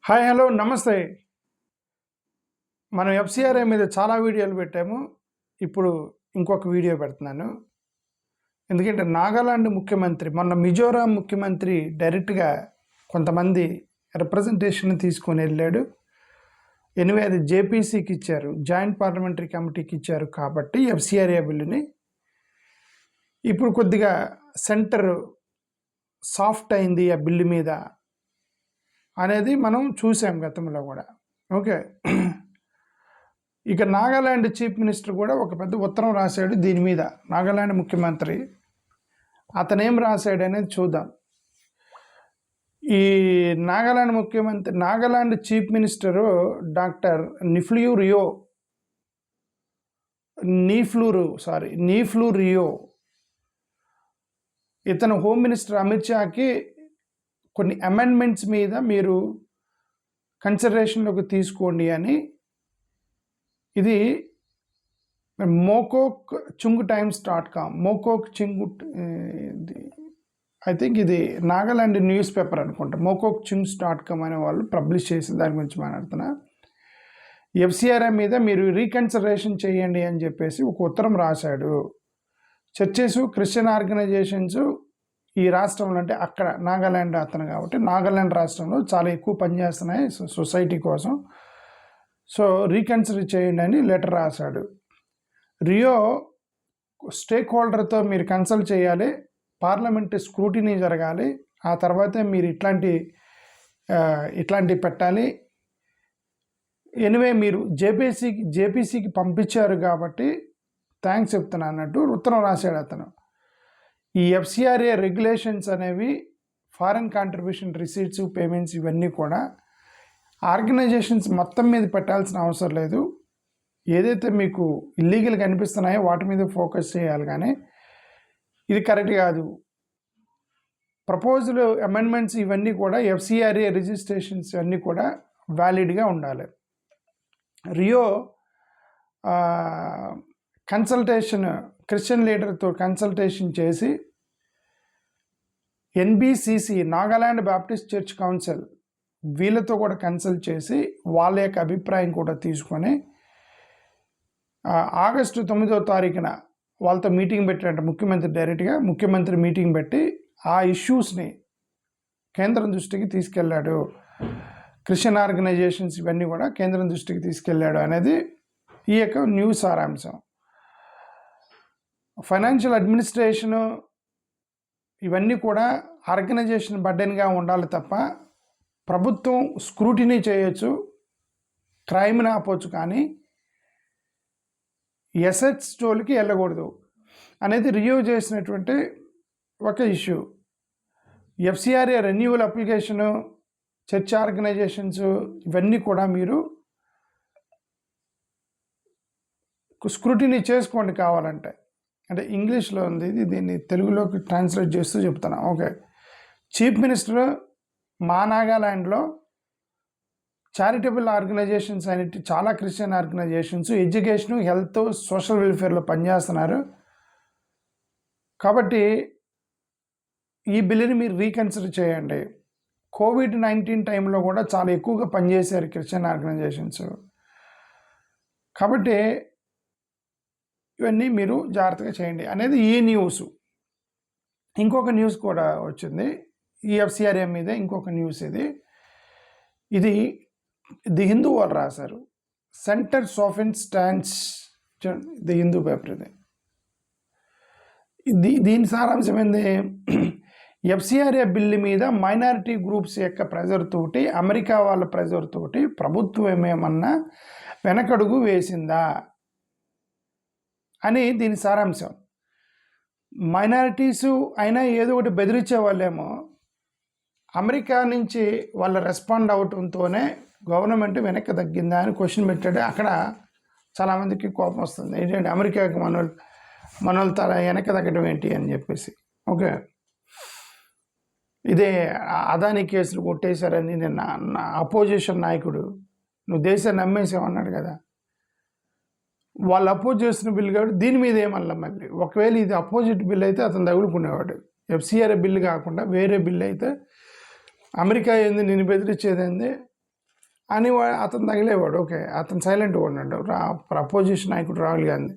Hi hello నమస్తే. మనం FCRI మీద చాలా వీడియోలు పెట్టాము. ఇప్పుడు ఇంకొక వీడియో పెడుతున్నాను. ఎందుకంటే నాగాలాండ్ ముఖ్యమంత్రి మొన్న మిజోరాం ముఖ్యమంత్రి డైరెక్ట్గా కొంతమంది రిప్రజెంటేషన్ తీసుకొని వెళ్ళాడు. ఎనివే అది జేపీసీకి ఇచ్చారు, జాయింట్ పార్లమెంటరీ కమిటీకి ఇచ్చారు. కాబట్టి ఎఫ్సిఆర్ఐ బిల్లుని ఇప్పుడు కొద్దిగా సెంటర్ సాఫ్ట్ అయింది ఆ బిల్లు మీద అనేది మనం చూసాం గతంలో కూడా. ఓకే, ఇక నాగాలాండ్ చీఫ్ మినిస్టర్ కూడా ఒక పెద్ద ఉత్తరం రాశాడు దీని మీద. నాగాలాండ్ ముఖ్యమంత్రి అతనేం రాశాడు అనేది చూద్దాం. ఈ Nagaland chief minister doctor Neiphiu Rio ఇతను హోమ్ మినిస్టర్ అమిత్ షాకి కొన్ని అమెండ్మెంట్స్ మీద మీరు కన్సిడరేషన్లోకి తీసుకోండి అని, ఇది mocochungtimes.com ఐ థింక్ ఇది నాగాలాండ్ న్యూస్ పేపర్ అనుకుంటా. mocochungs.com అనే వాళ్ళు పబ్లిష్ చేసి దాని గురించి మాట్లాడుతున్నా. ఎఫ్సిఆర్ఐ మీద మీరు రీకన్సిడరేషన్ చేయండి అని చెప్పేసి ఒక ఉత్తరం రాశాడు. చర్చెస్, క్రిస్టియన్ ఆర్గనైజేషన్స్ ఈ రాష్ట్రంలో, అంటే అక్కడ నాగాలాండ్ అతను కాబట్టి నాగాలాండ్ రాష్ట్రంలో చాలా ఎక్కువ పనిచేస్తున్నాయి సొసైటీ కోసం. సో రీకన్సిడర్ చేయండి అని లెటర్ రాశాడు. రియో స్టేక్ హోల్డర్తో మీరు కన్సల్ట్ చేయాలి, పార్లమెంట్ స్క్రూటినీ జరగాలి, ఆ తర్వాతే మీరు ఇట్లాంటివి పెట్టాలి. ఎనివే మీరు జేపీసీకి పంపించారు కాబట్టి థ్యాంక్స్ చెప్తున్నా అన్నట్టు ఉత్తరం రాశాడు అతను. ఈ ఎఫ్సిఆర్ఏ రెగ్యులేషన్స్ అనేవి ఫారెన్ కాంట్రిబ్యూషన్ రిసీట్స్, పేమెంట్స్ ఇవన్నీ కూడా ఆర్గనైజేషన్స్ మొత్తం మీద పెట్టాల్సిన అవసరం లేదు. ఏదైతే మీకు ఇల్లీగల్గా అనిపిస్తున్నాయో వాటి మీద ఫోకస్ చేయాలి, కానీ ఇది కరెక్ట్ కాదు. ప్రపోజల్ అమెండ్మెంట్స్ ఇవన్నీ కూడా ఎఫ్సిఆర్ఏ రిజిస్ట్రేషన్స్ అన్నీ కూడా వ్యాలిడ్గా ఉండాలి. రియో క్రిస్టియన్ లీడర్తో కన్సల్టేషన్ చేసి NBCC Nagaland Baptist church council వీళ్ళతో కూడా కన్సల్ట్ చేసి వాళ్ళ యొక్క అభిప్రాయం కూడా తీసుకొని ఆగస్టు 9వ తారీఖున వాళ్ళతో మీటింగ్ పెట్టారంట ముఖ్యమంత్రి మీటింగ్ పెట్టి ఆ ఇష్యూస్ని కేంద్రం దృష్టికి తీసుకెళ్ళాడు. క్రిస్టియన్ ఆర్గనైజేషన్స్ ఇవన్నీ కూడా కేంద్రం దృష్టికి తీసుకెళ్ళాడు అనేది ఈ యొక్క న్యూస్ సారాంశం. ఫైనాన్షియల్ అడ్మినిస్ట్రేషను ఇవన్నీ కూడా ఆర్గనైజేషన్ బర్డెన్గా ఉండాలి తప్ప ప్రభుత్వం స్క్రూటినీ చేయొచ్చు, క్రైమ్ని ఆపొచ్చు, కానీ ఎసెట్స్ జోలికి వెళ్ళకూడదు అనేది రివ్యూ చేసినటువంటి ఒక issue. FCRA renewal application, church organizations ఇవన్నీ కూడా మీరు స్క్రూటినీ చేసుకోండి కావాలంటే. అంటే ఇంగ్లీష్లో ఉంది ఇది, దీన్ని తెలుగులోకి ట్రాన్స్లేట్ చేస్తూ చెప్తున్నా. ఓకే, చీఫ్ మినిస్టర్ మా నాగాలాండ్లో చారిటబుల్ ఆర్గనైజేషన్స్ అనేవి చాలా Christian organisations education, health, social వెల్ఫేర్లో పనిచేస్తున్నారు. కాబట్టి ఈ బిల్లుని మీరు రీకన్సిడర్ చేయండి. కోవిడ్-19 టైంలో కూడా చాలా ఎక్కువగా పనిచేశారు క్రిస్టియన్ ఆర్గనైజేషన్స్. కాబట్టి ఇవన్నీ మీరు జాగ్రత్తగా చేయండి అనేది ఈ న్యూస్. ఇంకొక న్యూస్ కూడా వచ్చింది ఈ ఎఫ్సిఆర్ఏ మీద. ఇంకొక న్యూస్ ఇది ది హిందూ వాళ్ళు రాశారు. Centre softens stance, the Hindu paper దీని సారాంశం ఏంది? ఎఫ్సిఆర్ఏ బిల్లు మీద మైనారిటీ గ్రూప్స్ యొక్క ప్రెజర్ తోటి, అమెరికా వాళ్ళ ప్రెజర్ తోటి ప్రభుత్వం ఏమన్నా వెనకడుగు వేసిందా అని దీని సారాంశం. మైనారిటీసు అయినా ఏదో ఒకటి బెదిరించే వాళ్ళేమో అమెరికా నుంచి వాళ్ళ రెస్పాండ్ అవటంతోనే గవర్నమెంట్ వెనక్కి తగ్గిందా అని క్వశ్చన్ పెట్టాడు. అక్కడ చాలామందికి కోపం వస్తుంది, ఏంటంటే అమెరికాకి మనోళ్ళ తల వెనక్కి తగ్గడం ఏంటి అని చెప్పేసి. ఓకే, ఇదే అదాని కేసులు కొట్టేశారని నిన్న అపోజిషన్ నాయకుడు నువ్వు దేశాన్ని నమ్మేసామన్నాడు కదా. వాళ్ళు అపోజ్ చేసిన బిల్లు కాబట్టి దీని మీద ఏమన్నా మళ్ళీ ఒకవేళ ఇది అపోజిట్ బిల్ అయితే అతను తగులుకునేవాడు. ఎఫ్సిఆర్ఏ బిల్లు కాకుండా వేరే బిల్లు అయితే అమెరికా ఏంది, నేను బెదిరించేది ఏంది, అని అతను తగిలేవాడు. ఓకే, అతను సైలెంట్గా ఉన్నాడు. అపోజిషన్ నాయకుడు రాహుల్ గాంధీ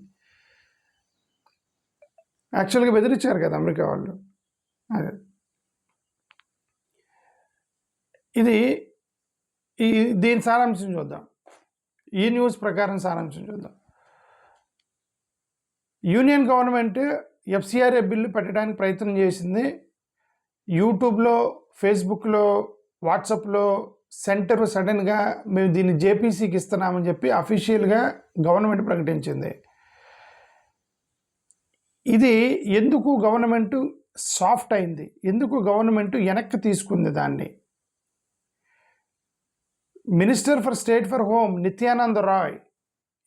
యాక్చువల్గా బెదిరించారు కదా అమెరికా వాళ్ళు. అదే ఇది దీని సారాంశం చూద్దాం. ఈ న్యూస్ ప్రకారం సారాంశం చూద్దాం. యూనియన్ గవర్నమెంట్ ఎఫ్సిఆర్ఏ బిల్లు పెట్టడానికి ప్రయత్నం చేసింది. యూట్యూబ్లో, ఫేస్బుక్లో, వాట్సాప్లో సెంటర్ సడన్గా మేము దీన్ని జేపీసీకి ఇస్తున్నామని చెప్పి అఫీషియల్గా గవర్నమెంట్ ప్రకటించింది. ఇది ఎందుకు గవర్నమెంట్ సాఫ్ట్ అయింది, ఎందుకు గవర్నమెంట్ వెనక్కి తీసుకుంది దాన్ని? Minister for state for home Nityananda Rai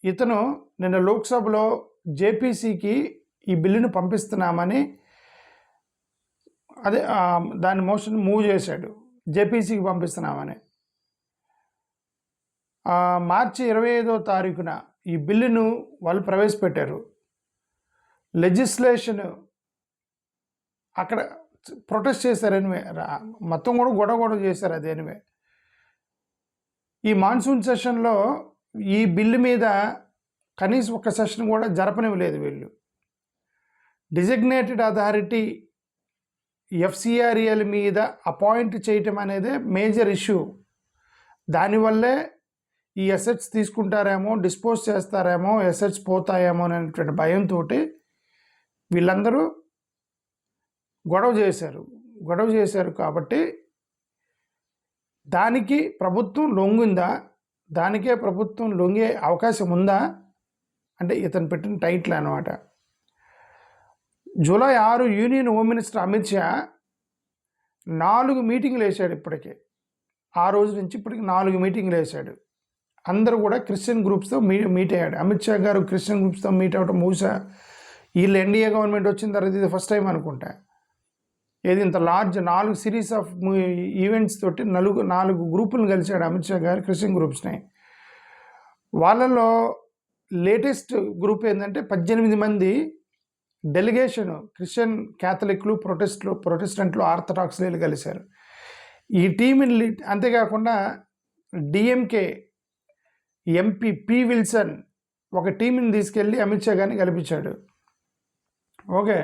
ఇతను నిన్న లోక్సభలో జేపీసీకి ఈ బిల్లును పంపిస్తున్నామని దాని మోషన్ మూవ్ చేశాడు. జేపీసీకి పంపిస్తున్నామని మార్చి 25వ తారీఖున ఈ బిల్లును వాళ్ళు ప్రవేశపెట్టారు. లెజిస్లేషన్ అక్కడ ప్రొటెస్ట్ చేశారు. ఎనివే మొత్తం కూడా గొడవ చేశారు. అది ఎనివే ఈ మాన్సూన్ సెషన్లో ఈ బిల్లు మీద కనీసం ఒక సెషన్ కూడా జరపనివ్వలేదు వీళ్ళు. డిజిగ్నేటెడ్ అథారిటీ ఎఫ్సిఆర్ఏల మీద అపాయింట్ చేయటం అనేది మేజర్ ఇష్యూ. దానివల్లే ఈ అసెట్స్ తీసుకుంటారేమో, డిస్పోజ్ చేస్తారేమో, అసెట్స్ పోతాయేమో అనేటువంటి భయంతో వీళ్ళందరూ గొడవ చేశారు. కాబట్టి దానికి ప్రభుత్వం లొంగిందా, దానికే ప్రభుత్వం లొంగే అవకాశం ఉందా అంటే ఇతను పెట్టిన టైటిల్ అన్నమాట. July 6 union home minister Amit Shah 4 మీటింగ్లు వేశాడు. ఇప్పటికే ఆ రోజు నుంచి ఇప్పటికి 4 మీటింగ్లు వేశాడు. అందరూ కూడా క్రిస్టియన్ గ్రూప్స్తో మీట్ అయ్యాడు. అమిత్ షా గారు క్రిస్టియన్ గ్రూప్స్తో మీట్ అవ్వటం బహుశా వీళ్ళు ఎన్డీఏ గవర్నమెంట్ వచ్చిన తర్వాత ఇది ఫస్ట్ టైం అనుకుంటా. ఏది ఇంత లార్జ్ 4 సిరీస్ ఆఫ్ ఈవెంట్స్ తోటి 4 గ్రూపులను కలిశాడు అమిత్ షా గారు, క్రిస్టియన్ గ్రూప్స్ని. వాళ్ళలో లేటెస్ట్ గ్రూప్ ఏంటంటే 18 మంది డెలిగేషన్ క్రిస్టియన్ క్యాథలిక్లు, ప్రొటెస్టెంట్లు, ఆర్థడాక్స్లు కలిశారు. ఈ టీంని అంతేకాకుండా డిఎంకే ఎంపీ పి విల్సన్ ఒక టీంని తీసుకెళ్ళి అమిత్ షా గారిని కల్పించాడు. ఓకే,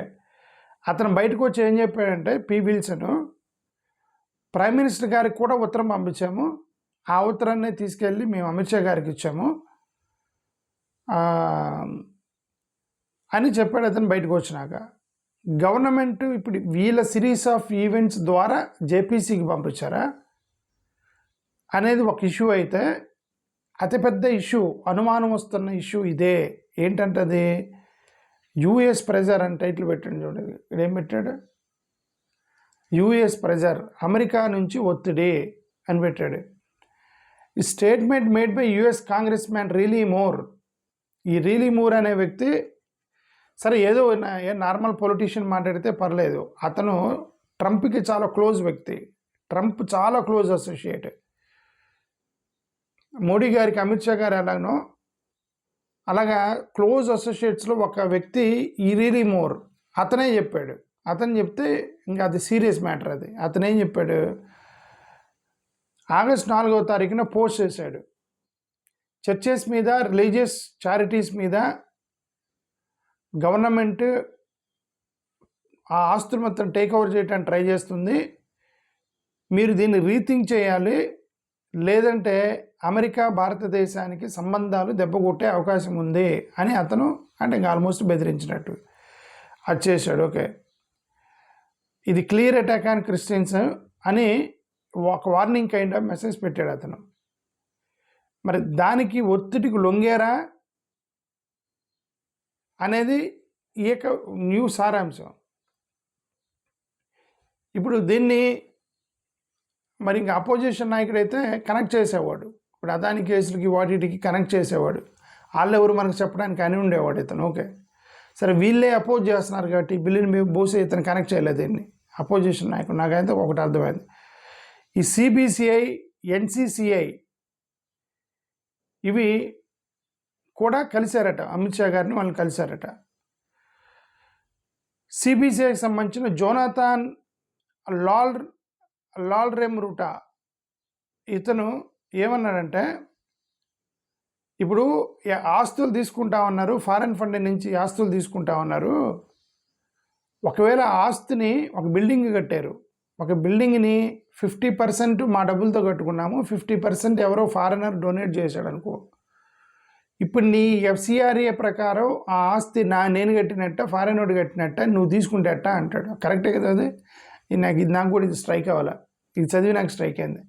అతను బయటకు వచ్చి ఏం చెప్పాడంటే పి విల్సన్, ప్రైమ్ మినిస్టర్ గారికి కూడా ఉత్తరం పంపించాము, ఆ ఉత్తరాన్ని తీసుకెళ్ళి మేము అమిత్ షా గారికి ఇచ్చాము అని చెప్పాడు. అతను బయటకు వచ్చినాక గవర్నమెంట్ ఇప్పుడు వీళ్ళ సిరీస్ ఆఫ్ ఈవెంట్స్ ద్వారా జేపీసీకి పంపించారా అనేది ఒక ఇష్యూ అయితే, అతిపెద్ద ఇష్యూ, అనుమానం వస్తున్న ఇష్యూ ఇదే. ఏంటంటే అది యుఎస్ ప్రెజర్ అని టైటిల్ పెట్టాడు. చూడండి ఇక్కడ ఏం పెట్టాడు, యుఎస్ ప్రెజర్, అమెరికా నుంచి ఒత్తిడి అని పెట్టాడు. ఈ statement made by US congressman Riley Moore. ఈ రీలీ మూర్ అనే వ్యక్తి సరే ఏదో నార్మల్ పొలిటీషియన్ మాట్లాడితే పర్లేదు, అతను ట్రంప్కి చాలా క్లోజ్ వ్యక్తి, ట్రంప్ చాలా క్లోజ్ అసోసియేట్. మోడీ గారికి అమిత్ షా గారు ఎలాగనో అలాగా క్లోజ్ అసోసియేట్స్లో ఒక వ్యక్తి ఈ రీలీ మూర్ అతనే చెప్పాడు. అతను చెప్తే ఇంకా అది సీరియస్ మ్యాటర్. అది అతనేం చెప్పాడు, ఆగస్టు 4వ తారీఖున పోస్ట్ చేశాడు. చర్చెస్ మీద, రిలీజియస్ చారిటీస్ మీద గవర్నమెంట్ ఆ ఆస్తులు మొత్తం టేక్ ఓవర్ చేయడానికి ట్రై చేస్తుంది, మీరు దీన్ని రీథింక్ చేయాలి, లేదంటే అమెరికా భారతదేశానికి సంబంధాలు దెబ్బకొట్టే అవకాశం ఉంది అని అతను అంటే ఇంకా ఆల్మోస్ట్ బెదిరించినట్టు అది చేశాడు. ఓకే, ఇది క్లియర్ అటాక్ ఆన్ క్రిస్టియన్స్ అని ఒక వార్నింగ్ కైండ్ ఆఫ్ మెసేజ్ పెట్టాడు అతను. మరి దానికి ఒత్తిడికి లొంగారా అనేది ఈ యొక్క న్యూస్ సారాంశం. ఇప్పుడు దీన్ని మరి ఇంకా అపోజిషన్ నాయకుడైతే కనెక్ట్ చేసేవాడు. ఇప్పుడు అదాని కేసులకి వాటికి కనెక్ట్ చేసేవాడు. వాళ్ళెవరు మనకు చెప్పడానికి అని ఉండేవాడు ఇతను. ఓకే, సరే వీళ్ళే అపోజ్ చేస్తున్నారు కాబట్టి బిల్లుని మేము బోసే ఇతను కనెక్ట్ చేయలేదు దీన్ని. అపోజిషన్ నాయకుడు నాకైతే ఒకటి అర్థమైంది, ఈ సిబిసిఐ, ఎన్సిసిఐ ఇవి కూడా కలిశారట, అమిత్ షా గారిని వాళ్ళని కలిశారట. సిబిసిఐకి సంబంధించిన జోనాథన్ లాల్రెమ్రూటా ఇతను ఏమన్నాడంటే, ఇప్పుడు ఆస్తులు తీసుకుంటా ఉన్నారు, ఫారెన్ ఫండ్ నుంచి ఆస్తులు తీసుకుంటా ఉన్నారు. ఒకవేళ ఆస్తిని ఒక బిల్డింగ్ కట్టారు, ఒక బిల్డింగ్ని 50% మా డబ్బులతో కట్టుకున్నాము, 50% ఎవరో ఫారెనర్ డొనేట్ చేశాడు అనుకో. ఇప్పుడు నీ ఎఫ్సిఆర్ఏ ప్రకారం ఆ ఆస్తి నేను కట్టినట్ట, ఫారెనోడు కట్టినట్ట, నువ్వు తీసుకుంటేట అంటాడు. కరెక్టే కదా అది? నాకు కూడా ఇది స్ట్రైక్ అవ్వాలి. ఇది చదివి నాకు స్ట్రైక్ అయింది.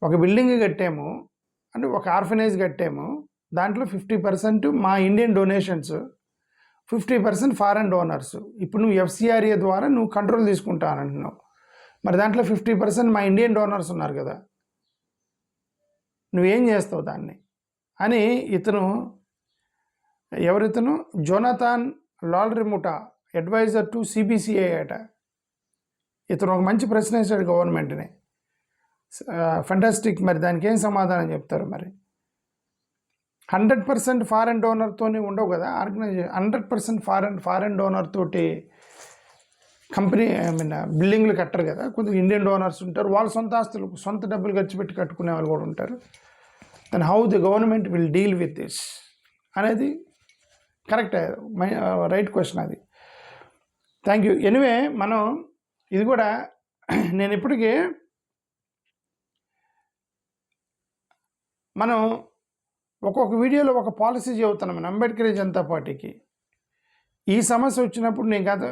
ఒక బిల్డింగ్ కట్టాము అంటే ఒక ఆర్ఫనైజ్ కట్టాము, దాంట్లో 50% మా ఇండియన్ డొనేషన్స్, 50% ఫారెన్ డోనర్స్. ఇప్పుడు నువ్వు ఎఫ్సిఆర్ఏ ద్వారా నువ్వు కంట్రోల్ తీసుకుంటానంటున్నావు. మరి దాంట్లో 50% మా ఇండియన్ డోనర్స్ ఉన్నారు కదా, నువ్వేం చేస్తావు దాన్ని అని ఎవరితను జోనాథన్ లాల్రిముటా, అడ్వైజర్ టు సిబిసిఐ అట. ఇతను ఒక మంచి ప్రశ్న వేశాడు గవర్నమెంట్ని. ఫంటాస్టిక్. మరి దానికి ఏం సమాధానం చెప్తారు? మరి 100% ఫారెన్ డోనర్తోనే ఉండవు కదా ఆర్గనైజేషన్. 100% ఫారెన్ డోనర్ తోటి కంపెనీ బిల్డింగ్లు కట్టరు కదా. కొద్దిగా ఇండియన్ డోనర్స్ ఉంటారు, వాళ్ళ సొంత ఆస్తులు, సొంత డబ్బులు ఖర్చు పెట్టి కట్టుకునే వాళ్ళు కూడా ఉంటారు. Then how the government will deal with this అనేది కరెక్ట్, రైట్ క్వశ్చన్ అది. Thank you. ఎనివే, మనం ఇది కూడా నేను ఇప్పటికీ మనం ఒక్కొక్క వీడియోలో ఒక పాలసీ చెబుతున్నాం మన అంబేద్కర్ జనతా పార్టీకి. ఈ సమస్య వచ్చినప్పుడు నేను కాదు,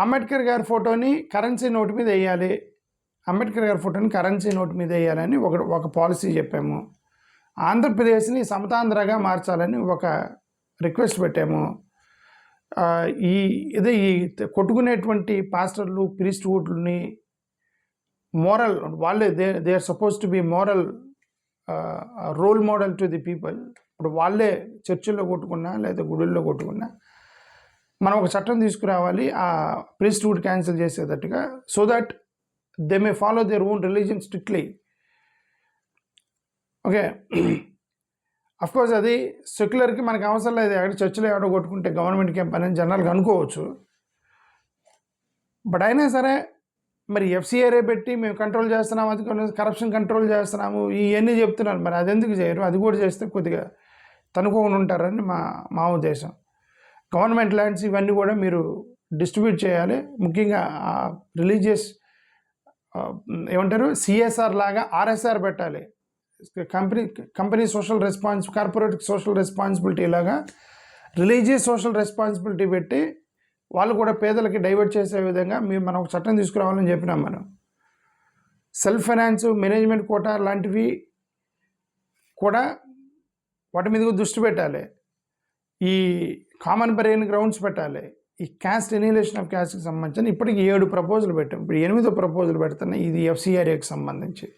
అంబేద్కర్ గారి ఫోటోని కరెన్సీ నోటు మీద వేయాలి, అంబేద్కర్ గారి ఫోటోని కరెన్సీ నోటు మీద వేయాలని ఒక పాలసీ చెప్పాము. ఆంధ్రప్రదేశ్ని సమతాంధ్రగా మార్చాలని ఒక రిక్వెస్ట్ పెట్టాము. ఈ కొట్టుకునేటువంటి పాస్టర్లు, ప్రీస్ట్హుడ్ని మోరల్, వాళ్ళే they are suppose to be moral role model to the people. ఇప్పుడు వాళ్ళే చర్చిల్లో కొట్టుకున్నా లేదా గుడుల్లో కొట్టుకున్నా మనం ఒక చట్టం తీసుకురావాలి ఆ ప్రీస్ట్హుడ్ క్యాన్సిల్ చేసేటట్టుగా, so that they may follow their own religion strictly. Okay, of course అది సెక్యులర్కి మనకు అవసరం లేదు, ఎక్కడ చర్చిలో ఎవడో కొట్టుకుంటే గవర్నమెంట్కి ఏం పని అని జనరల్గా అనుకోవచ్చు. బట్ అయినా సరే మరి ఎఫ్సిఆర్ఏ పెట్టి మేము కంట్రోల్ చేస్తున్నాము, అది కరప్షన్ కంట్రోల్ చేస్తున్నాము, ఇవన్నీ చెప్తున్నారు. మరి అది ఎందుకు చేయరు? అది కూడా చేస్తే కొద్దిగా తనుకోకుండా ఉంటారని మా ఉద్దేశం. గవర్నమెంట్ ల్యాండ్స్ ఇవన్నీ కూడా మీరు డిస్ట్రిబ్యూట్ చేయాలి. ముఖ్యంగా రిలీజియస్ ఏమంటారు, సిఎస్ఆర్ లాగా ఆర్ఎస్ఆర్ పెట్టాలి. Company social corporate social responsibility లాగా రిలీజియస్ సోషల్ రెస్పాన్సిబిలిటీ పెట్టి వాళ్ళు కూడా పేదలకి డైవర్ట్ చేసే విధంగా మనం ఒక చట్టం తీసుకురావాలని చెప్పినాం. మనం సెల్ఫ్ ఫైనాన్స్, మేనేజ్మెంట్ కోటా లాంటివి కూడా వాటి మీద దృష్టి పెట్టాలి. ఈ కామన్ బరియన్ గ్రౌండ్స్ పెట్టాలి. ఈ క్యాస్ట్ ఎనిలేషన్ ఆఫ్ క్యాస్ట్కి సంబంధించిన ఇప్పటికి 7 ప్రపోజల్ పెట్టాం. ఇప్పుడు 8వ ప్రపోజల్ పెడుతున్నాయి. ఇది ఎఫ్సిఆర్ఏకి సంబంధించి.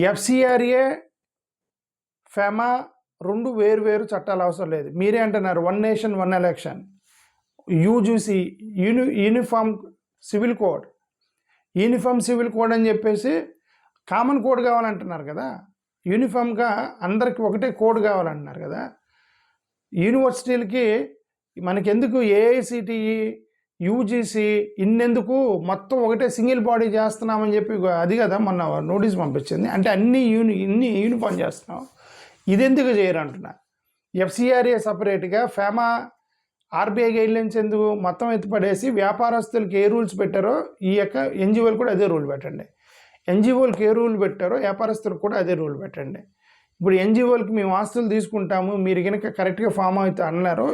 ఎఫ్సిఆర్ఏ, ఫెమా 2 వేరు చట్టాలు అవసరం లేదు. మీరే అంటున్నారు 1 nation 1 election. UGC uniform civil code అని చెప్పేసి కామన్ కోడ్ కావాలంటున్నారు కదా. యూనిఫామ్గా అందరికి ఒకటే కోడ్ కావాలంటున్నారు కదా. యూనివర్సిటీలకి మనకెందుకు ఏఐసిటిఈ, యూజీసీ ఇన్నెందుకు, మొత్తం ఒకటే సింగిల్ బాడీ చేస్తున్నామని చెప్పి అది కదా మొన్న నోటీస్ పంపించింది. అంటే ఇన్ని యూనిఫామ్ చేస్తున్నాం, ఇదెందుకు చేయరు అంటున్నా. ఎఫ్సిఆర్ఏ సపరేట్గా, ఫేమా, ఆర్బీఐ గైడ్లైన్స్ ఎందుకు మొత్తం ఎత్తిపడేసి వ్యాపారస్తులకి ఏ రూల్స్ పెట్టారో ఈ యొక్క ఎన్జిఓలు కూడా అదే రూల్ పెట్టండి. ఎన్జిఓలకు ఏ రూల్ పెట్టారో వ్యాపారస్తులకు కూడా అదే రూల్ పెట్టండి. ఇప్పుడు ఎన్జిఓలకి మేము ఆస్తులు తీసుకుంటాము, మీరు కనుక కరెక్ట్గా ఫామ్ అవుతా అన్నారో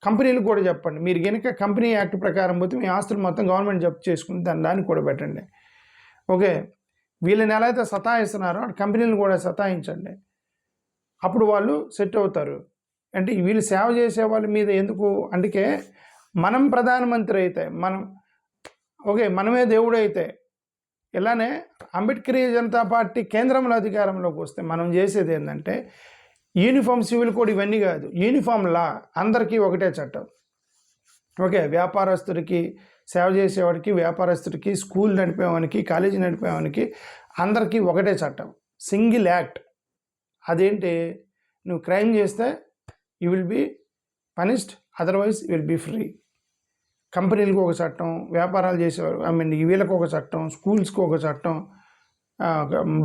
కంపెనీలకు కూడా చెప్పండి. మీరు కనుక కంపెనీ యాక్ట్ ప్రకారం పోతే మీ ఆస్తులు మొత్తం గవర్నమెంట్ జప్తు చేసుకుని దానికి కూడా పెట్టండి. ఓకే, వీళ్ళని ఎలా అయితే సతాయిస్తున్నారో కంపెనీలు కూడా సతాయించండి. అప్పుడు వాళ్ళు సెట్ అవుతారు. అంటే వీళ్ళు సేవ చేసే వాళ్ళ మీద ఎందుకు? అందుకే మనం ప్రధానమంత్రి అయితే మనమే దేవుడు అయితే, ఇలానే అంబేద్కర్ జనతా పార్టీ కేంద్రంలో అధికారంలోకి వస్తే మనం చేసేది ఏంటంటే యూనిఫామ్ సివిల్ కోడ్ ఇవన్నీ కాదు, యూనిఫామ్ లా, అందరికీ ఒకటే చట్టం. ఓకే, వ్యాపారస్తుడికి, సేవ చేసేవాడికి, వ్యాపారస్తుడికి, స్కూల్ నడిపేవానికి, కాలేజీ నడిపేవానికి అందరికీ ఒకటే చట్టం, సింగిల్ యాక్ట్. అదేంటి, నువ్వు క్రైమ్ చేస్తే you will be punished, otherwise you will be free. కంపెనీలకు ఒక చట్టం, వ్యాపారాలు చేసేవారు వీళ్ళకు ఒక చట్టం, స్కూల్స్కి ఒక చట్టం,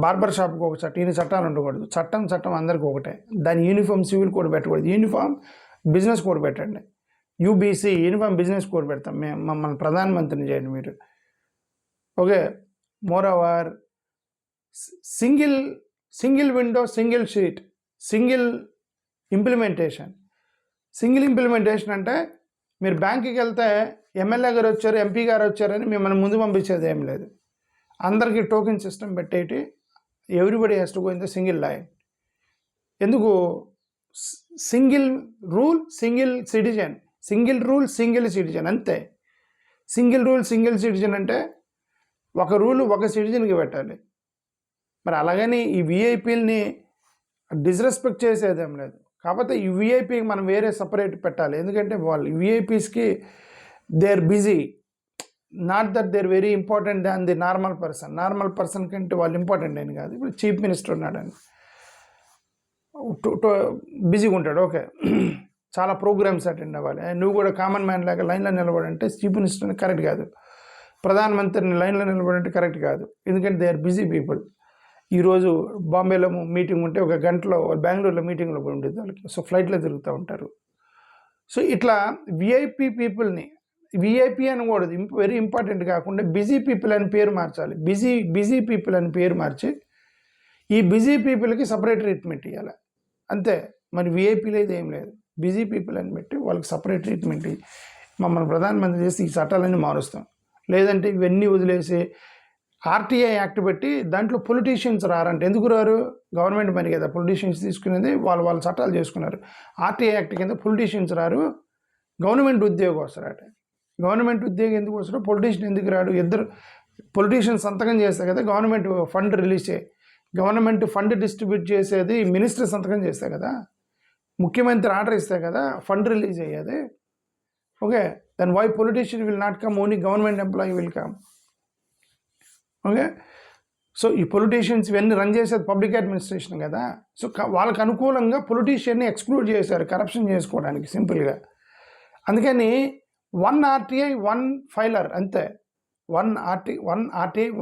బార్బర్ షాప్కి ఒక చట్టం, ఇన్ని చట్టాలు ఉండకూడదు. చట్టం అందరికీ ఒకటే. దాని యూనిఫామ్ సివిల్ కోడ్ పెట్టకూడదు, యూనిఫామ్ బిజినెస్ కోడ్ పెట్టండి. యూబీసీ యూనిఫామ్ బిజినెస్ కోడ్ పెడతాం మేము, మమ్మల్ని ప్రధానమంత్రిని చేయండి మీరు. Okay. More over single window, single sheet, single implementation. Single implementation అంటే మీరు బ్యాంకుకి వెళ్తే ఎమ్మెల్యే గారు వచ్చారు, ఎంపీ గారు వచ్చారని మిమ్మల్ని ముందు పంపించేది ఏం లేదు. అందరికీ టోకెన్ సిస్టమ్ పెట్టేటి, everybody has to go in the single line. ఎందుకు? Single rule single citizen, single rule single citizen, అంతే. సింగిల్ రూల్ సింగిల్ సిటిజన్ అంటే ఒక రూల్ ఒక సిటిజన్కి పెట్టాలి. మరి అలాగని ఈ విఐపీలని డిస్రెస్పెక్ట్ చేసేదేం లేదు. కాకపోతే ఈ విఐపీకి మనం వేరే సపరేట్ పెట్టాలి. ఎందుకంటే వాళ్ళు విఐపీస్కి they are busy, not that they are very important than the normal person కంటే వాళ్ళు ఇంపార్టెంట్ అని కాదు. ఇప్పుడు చీఫ్ మినిస్టర్ ఉన్నాడని బిజీగా ఉంటాడు, ఓకే, చాలా ప్రోగ్రామ్స్ అటెండ్ అవ్వాలి. నువ్వు కూడా కామన్ మ్యాన్ లాగా లైన్లో నిలబడంటే చీఫ్ మినిస్టర్ని కరెక్ట్ కాదు, ప్రధానమంత్రిని లైన్లో నిలబడంటే కరెక్ట్ కాదు. ఎందుకంటే దే ఆర్ బిజీ పీపుల్. ఈరోజు బాంబేలో మీటింగ్ ఉంటే ఒక గంటలో బెంగళూరులో మీటింగ్లో పోయి ఉండేది వాళ్ళకి, సో ఫ్లైట్లో తిరుగుతూ ఉంటారు. సో ఇట్లా విఐపీ పీపుల్ని విఐపీ అనకూడదు, వెరీ ఇంపార్టెంట్ కాకుండా బిజీ పీపుల్ అని పేరు మార్చాలి. బిజీ పీపుల్ అని పేరు మార్చి ఈ బిజీ పీపుల్కి సపరేట్ ట్రీట్మెంట్ ఇవ్వాలి, అంతే. మరి విఐపీ లేదు, ఏం లేదు. బిజీ పీపుల్ అని పెట్టి వాళ్ళకి సపరేట్ ట్రీట్మెంట్ మమ్మల్ని ప్రధానమంత్రి చేసి ఈ చట్టాలన్నీ మారుస్తాం. లేదంటే ఇవన్నీ వదిలేసి ఆర్టీఐ యాక్ట్ పెట్టి దాంట్లో పొలిటీషియన్స్ రారంటే ఎందుకు రారు? గవర్నమెంట్ పని కదా పొలిటీషియన్స్ తీసుకునేది, వాళ్ళు చట్టాలు చేసుకున్నారు. ఆర్టీఐ యాక్ట్ కింద పొలిటీషియన్స్ రారు, గవర్నమెంట్ ఉద్యోగం వస్తారట. గవర్నమెంట్ ఉద్యోగం ఎందుకు వస్తారో, పొలిటీషియన్ ఎందుకు రాడు? ఇద్దరు పొలిటీషియన్స్ సంతకం చేస్తే కదా గవర్నమెంట్ ఫండ్ రిలీజ్ చేయి. గవర్నమెంట్ ఫండ్ డిస్ట్రిబ్యూట్ చేసేది మినిస్టర్ సంతకం చేస్తే కదా, ముఖ్యమంత్రి ఆర్డర్ ఇస్తే కదా ఫండ్ రిలీజ్ అయ్యేది. Okay, then why politician will not come, only government employee will come. Okay, so ఈ పొలిటీషియన్స్ ఇవన్నీ రన్ చేసేది పబ్లిక్ అడ్మినిస్ట్రేషన్ కదా. సో వాళ్ళకి అనుకూలంగా పొలిటీషియన్ని ఎక్స్క్లూడ్ చేశారు కరప్షన్ చేసుకోవడానికి సింపుల్గా. అందుకని 1 RTI 1 ఫైలర్, అంతే. 1 RTI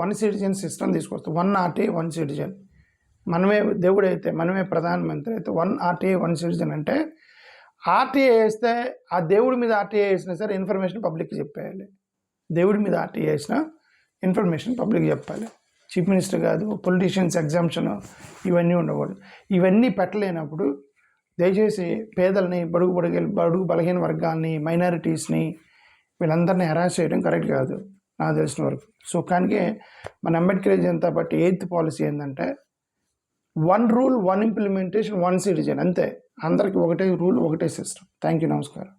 1 సిటిజన్ సిస్టమ్ తీసుకొస్తాం. 1 RTI 1 సిటిజన్. మనమే దేవుడైతే, మనమే ప్రధానమంత్రి అయితే 1 RTI 1 సిటిజన్ అంటే ఆర్టీఐ వేస్తే ఆ దేవుడి మీద ఆర్టీఐ వేసినా సరే ఇన్ఫర్మేషన్ పబ్లిక్కి చెప్పేయాలి. దేవుడి మీద ఆర్టీఐ వేసినా ఇన్ఫర్మేషన్ పబ్లిక్ చెప్పాలి. చీఫ్ మినిస్టర్ కాదు, పొలిటీషియన్స్ ఎగ్జామ్షన్ ఇవన్నీ ఉండకూడదు. ఇవన్నీ పెట్టలేనప్పుడు దయచేసి పేదల్ని, బడుగు బలహీన వర్గాల్ని, మైనారిటీస్ని, వీళ్ళందరినీ హెరాస్ చేయడం కరెక్ట్ కాదు నాకు తెలిసిన వరకు. సో కానీ మన Ambedkar Janata party 8th policy ఏంటంటే 1 రూల్ 1 ఇంప్లిమెంటేషన్ 1 సిటిజన్, అంతే. అందరికీ ఒకటే రూల్, ఒకటే సిస్టమ్. థ్యాంక్ యూ, నమస్కారం.